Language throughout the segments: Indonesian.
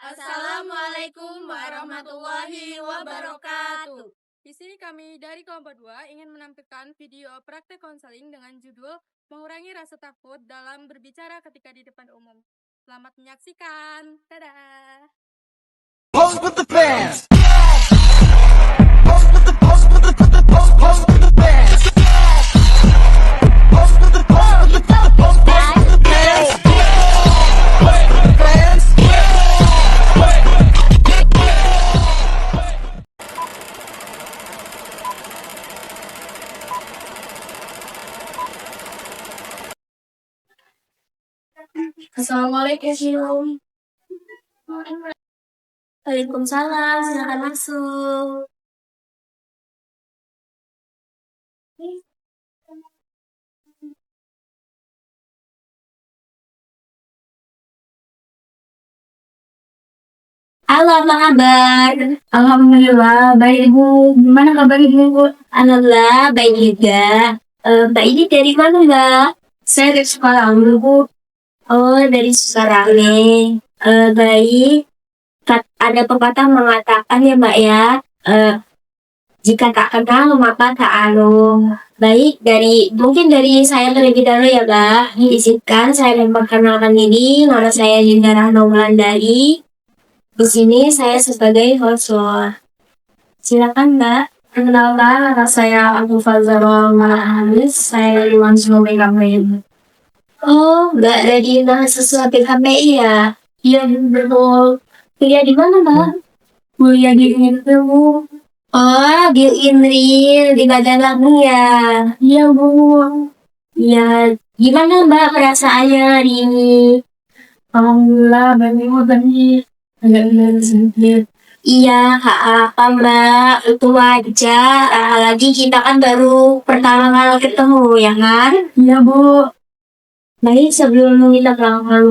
Assalamualaikum warahmatullahi wabarakatuh. Di sini kami dari kelompok 2 ingin menampilkan video praktek konseling dengan judul Mengurangi Rasa Takut dalam Berbicara Ketika di Depan Umum. Selamat menyaksikan. Dadah. Pose with the fans. Assalamualaikum. Waalaikumsalam, silakan masuk. Halo, apa kabar? Alhamdulillah, baik Ibu. Gimana kabar Ibu? Alhamdulillah, baik juga. Mbak ini dari mana Mbak? Saya dari Sukarame Bu. Oh, dari Sukarame. Baik. Ada pepatah mengatakan ya Mbak ya, jika tak kenal maka tak alung. Baik, mungkin dari saya terlebih dahulu ya Mbak. Izinkan saya memperkenalkan diri, nama saya Dinda Rahma Wulandari. Di sini saya sebagai host. Silakan Mbak. Perkenalkan, nama saya Abu Fazarul Marahanis. Saya dari Mahasiswa PKPI. Oh, Mbak dari mahasiswa PKPI ya? Iya, betul. Kuliah di mana Mbak? Kuliah di INRI Bu. Oh, di INRI di Badan Lampung ya? Iya Bu. Iya, gimana Mbak perasaannya hari ini? Alhamdulillah, baik Bu tadi. Agak sedikit. Iya, apa Mbak? Itu wajar. Lagi kita kan baru pertama kali ketemu, ya kan? Iya, Bu. Baik, sebelum kita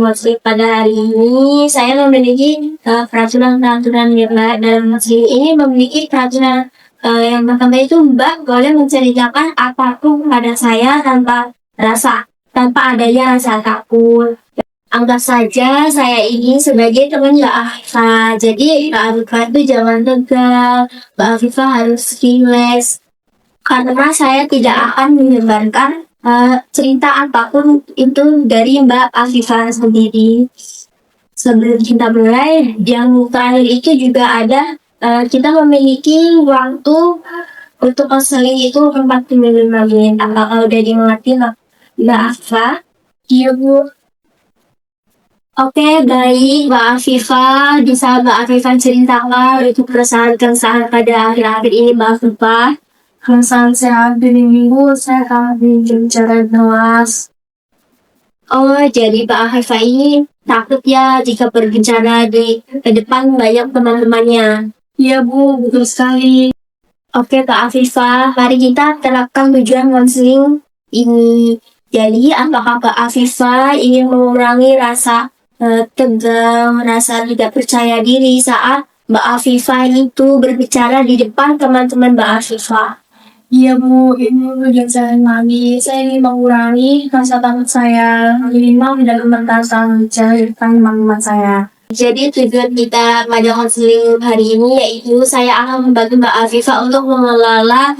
masuk pada hari ini, saya memiliki peraturan-peraturan ya Mbak. Dalam masjid ini memiliki peraturan yang pertama itu Mbak boleh menceritakan apapun pada saya tanpa adanya rasa takut. Anggap saja saya ini sebagai teman Mbak Afifah. Jadi Mbak Afifah itu jangan tegang, Mbak Afifah harus relax. Karena saya tidak akan menyebarkan cerita apapun itu dari Mbak Afifah sendiri. Sebelum kita mulai, yang terakhir itu juga ada kita memiliki waktu untuk konseling itu 45 menit. Apakah udah dimengerti Mbak Afifah? Iya Bu. Oke, baik Mbak Afifah. Bisa Mbak Afifah ceritakan itu keresahan pada akhir-akhir ini Mbak Afifah? Keresahan saya hari Minggu, saya akan bicara jelas. Oh, jadi Mbak Afifah ini takut ya jika berbicara di depan banyak teman-temannya? Iya Bu, betul sekali. Oke Mbak Afifah, mari kita terapkan tujuan konseling ini. Jadi, apakah Mbak Afifah ingin mengurangi rasa tegang, rasa tidak percaya diri saat Mbak Afifah itu berbicara di depan teman-teman Mbak Afifah? Iya Bu, ini tujuan saya lagi. Saya ingin mengurangi rasa takut saya, minimal tidak membentangkan bicara di depan teman-teman saya. Jadi tujuan kita pada konseling hari ini yaitu saya akan membantu Mbak Afifah untuk mengelola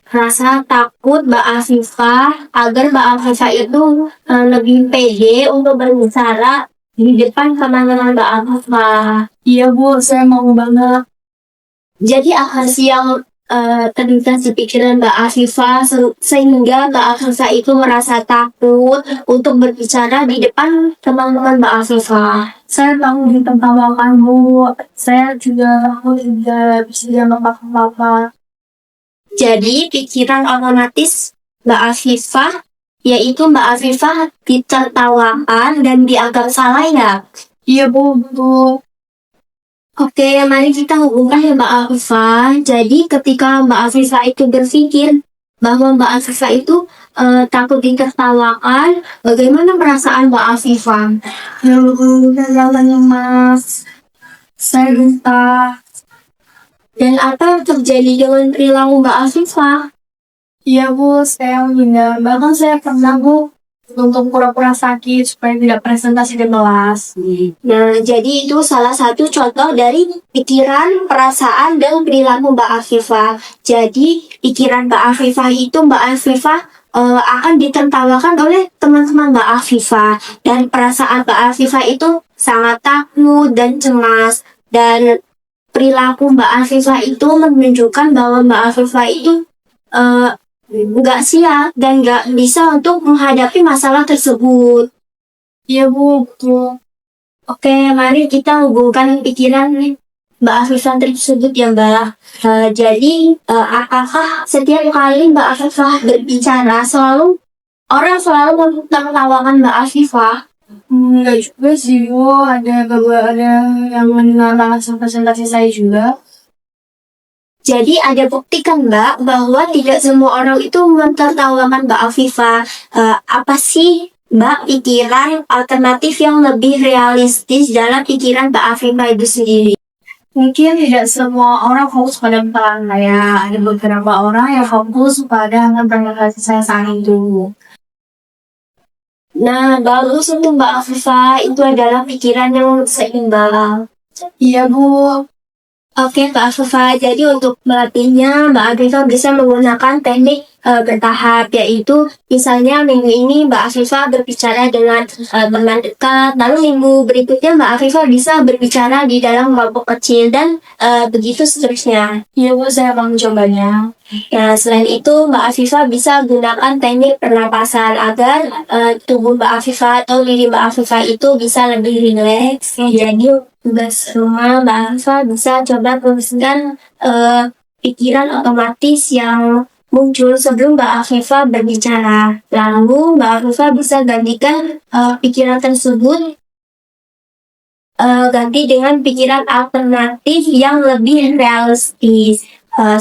rasa takut Mbak Afifah agar Mbak Afifah itu lebih pede untuk berbicara di depan teman-teman Mbak Afifah. Iya Bu, saya mau banget. Jadi apa sih yang terlintas di pikiran Mbak Afifah sehingga Mbak Afifah itu merasa takut untuk berbicara di depan teman-teman Mbak Afifah? Saya tahu ditertawakan Bu, saya juga bisa apa-apa. Jadi pikiran otomatis Mbak Afifah yaitu Mbak Afifah ditertawakan dan dianggap salah ya? Iya Bu, betul. Oke, mari kita hubungkan ya Mbak Afifah. Jadi ketika Mbak Afifah itu berpikir bahwa Mbak Afifah itu takut ditertawakan, bagaimana perasaan Mbak Afifah? Ya Bu, Mas. Saya lupa. Dan apa yang terjadi dengan perilaku Mbak Afifah? Iya Bu, saya menghindar. Bahkan saya pernah Bu untuk pura-pura sakit supaya tidak presentasi di kelas. Nah, jadi itu salah satu contoh dari pikiran, perasaan, dan perilaku Mbak Afifah. Jadi, pikiran Mbak Afifah itu Mbak Afifah akan ditertawakan oleh teman-teman Mbak Afifah. Dan perasaan Mbak Afifah itu sangat takut dan cemas. Dan perilaku Mbak Afifah itu menunjukkan bahwa Mbak Afifah itu nggak siap dan nggak bisa untuk menghadapi masalah tersebut. Iya Bu, betul. Oke, mari kita hubungkan pikiran Mbak Afifah tersebut ya Mbak. Jadi, apakah setiap kali Mbak Afifah berbicara orang selalu menertawakan Mbak Afifah? Enggak juga sih Bu, ada yang menertawakan presentasi saya juga. Jadi ada bukti kan Mbak bahwa tidak semua orang itu mentertawakan Mbak Afifah. Apa sih Mbak pikiran alternatif yang lebih realistis dalam pikiran Mbak Afifah itu sendiri? Mungkin tidak semua orang fokus pada peran saya. Ada beberapa orang yang fokus pada presentasi saya saat itu. Nah, bagus untuk Mbak Afifah. Itu adalah pikiran yang seimbang. Iya Bu. Oke, Mbak Afifah. Jadi untuk melatihnya, Mbak Afifah bisa menggunakan teknik bertahap, yaitu misalnya minggu ini Mbak Afifah berbicara dengan teman dekat, lalu minggu berikutnya Mbak Afifah bisa berbicara di dalam kelompok kecil, dan begitu seterusnya. Iya Bu, saya akan mencobanya. Nah, selain itu Mbak Afifah bisa gunakan teknik pernapasan agar tubuh Mbak Afifah atau diri Mbak Afifah itu bisa lebih rileks. Jadi tugas rumah Mbak Afifah bisa coba tuliskan pikiran otomatis yang muncul sebelum Mbak Afifah berbicara. Lalu Mbak Afifah bisa gantikan pikiran tersebut ganti dengan pikiran alternatif yang lebih realistis.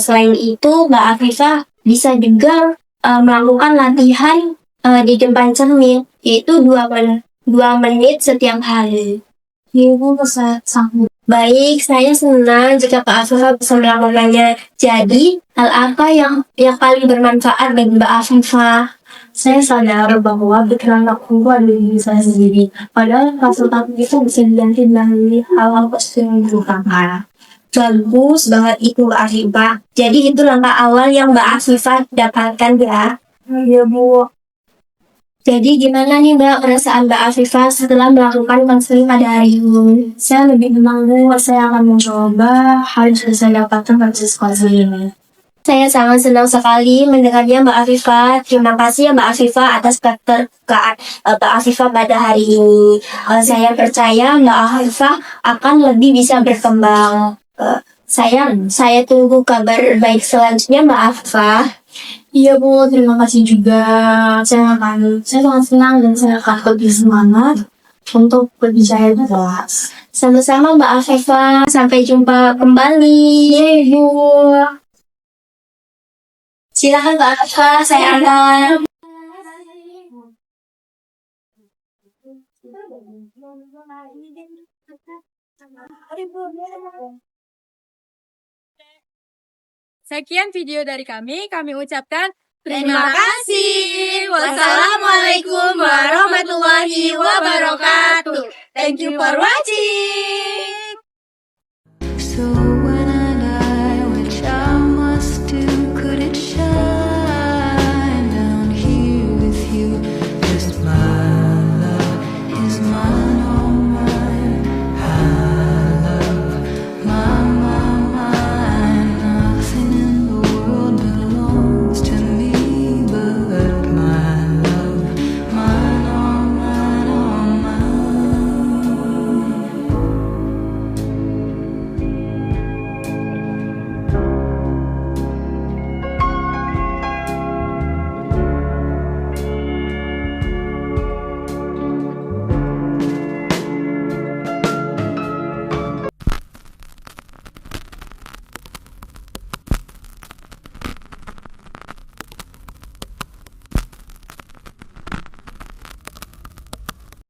Selain itu, Mbak Afifah bisa juga melakukan latihan di depan cermin, yaitu 2 menit setiap hari. Ibu bisa sanggup. Baik, saya senang jika Pak Afifah bisa melakukannya. Jadi, hal apa yang paling bermanfaat bagi Mbak Afifah? Saya sadar bahwa pikiran aku ada di diri saya sendiri. Padahal rasa takut itu bisa diganti dengan hal-hal positif yang dilupakan. Bagus banget itu Mbak Afifah. Jadi itu langkah awal yang Mbak Afifah dapatkan ya. Iya Bu. Jadi gimana nih Mbak perasaan Mbak Afifah setelah melakukan konseling pada hari ini? Saya lebih tenang Bu, saya akan mencoba hal yang sudah saya dapatkan pada konseling ini. Saya sangat senang sekali mendengarnya Mbak Afifah. Terima kasih ya Mbak Afifah atas keterbukaan Mbak Afifah pada hari ini. Saya percaya Mbak Afifah akan lebih bisa berkembang. Saya tunggu kabar baik selanjutnya Mbak Afifah. Iya Bu, terima kasih juga. Saya sangat senang dan saya akan lebih semangat untuk berbicara di kelas. Sama-sama Mbak Afifah, sampai jumpa kembali. Yeay Bu. Silakan Mbak Afifah, saya akan. Sekian video dari kami ucapkan terima kasih. Wassalamualaikum warahmatullahi wabarakatuh. Thank you for watching. So